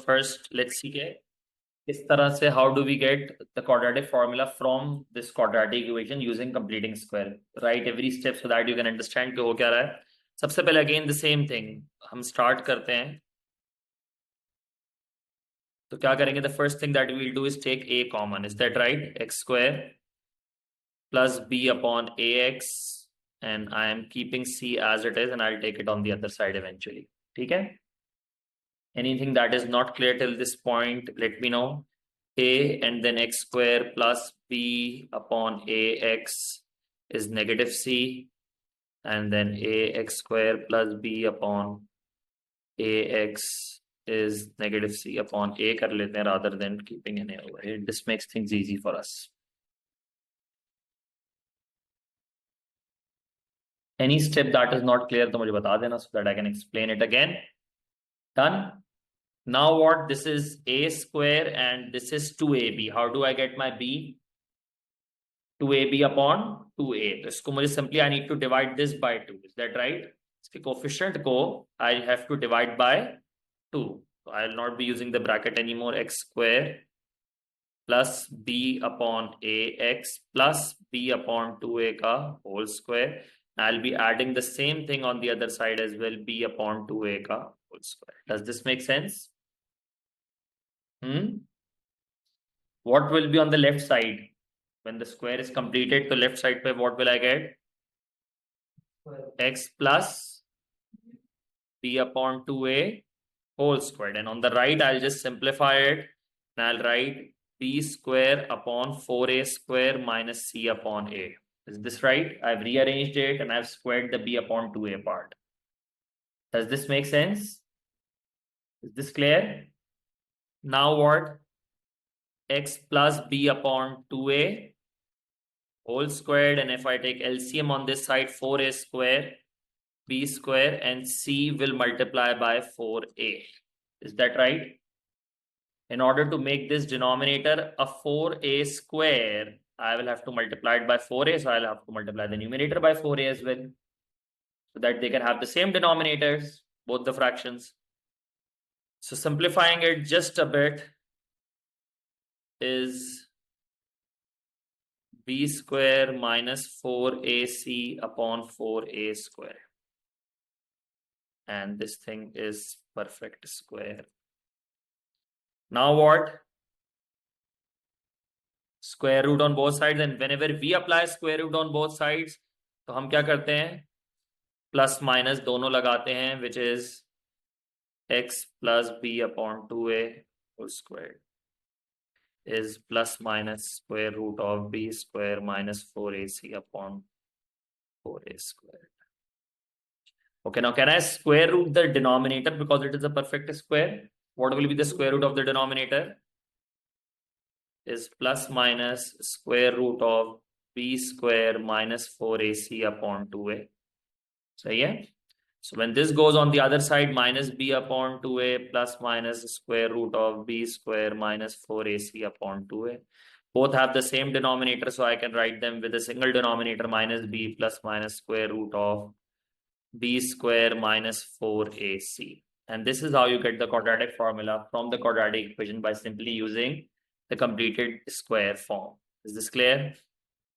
first let's see इस तरह से how do we get the quadratic formula from this quadratic equation using completing square. Write every step so that you can understand कि हो क्या रहा है. सबसे पहले again the same thing हम start करते हैं. तो क्या करेंगे? The first thing that we will do is take a common. Is that right? X square plus b upon ax, and I am keeping c as it is and I'll take it on the other side eventually. ठीक है? Anything that is not clear till this point, let me know. A and then x square plus b upon ax is negative c, and then ax square plus b upon ax is negative c upon a kar lete hain rather than keeping an a over here. This makes things easy for us. Any step that is not clear to mujhe bata dena so that I can explain it again. Done. Now what? This is a square and this is 2ab. How do I get my b? 2ab upon 2a. तो इसको मुझे simply I need to divide this by 2. Is that right? इसके coefficient को I have to divide by 2. So I will not be using the bracket anymore. X square plus b upon ax plus b upon 2a का whole square. I'll be adding the same thing on the other side as well, b upon 2a का whole square. Does this make sense? What will be on the left side when the square is completed? The left side पे what will I get? X plus b upon 2a whole squared, and on the right I'll just simplify it and I'll write b square upon 4a square minus c upon a. Is this right? I've rearranged it and I've squared the b upon 2a part. Does this make sense? Is this clear? Now what? X plus b upon 2a whole squared, and if I take LCM on this side, 4a square, b square, and c will multiply by 4a. Is that right? In order to make this denominator a 4a square, I will have to multiply it by 4a, so I'll have to multiply the numerator by 4a as well, so that they can have the same denominators, both the fractions. So simplifying it just a bit is b square minus 4ac upon 4a square, and this thing is perfect square. Now what? Square root on both sides, and whenever we apply square root on both sides, तो हम क्या करते हैं? Plus minus दोनों लगाते हैं, which is x plus b upon 2a whole squared is plus minus square root of b square minus 4ac upon 4a squared. Okay, now can I square root the denominator because it is a perfect square? What will be the square root of the denominator? Is plus minus square root of b square minus 4ac upon 2a. So yeah. So when this goes on the other side, minus b upon 2a plus minus square root of b square minus 4ac upon 2a. Both have the same denominator, so I can write them with a single denominator, minus b plus minus square root of b square minus 4ac. And this is how you get the quadratic formula from the quadratic equation by simply using the completed square form. Is this clear?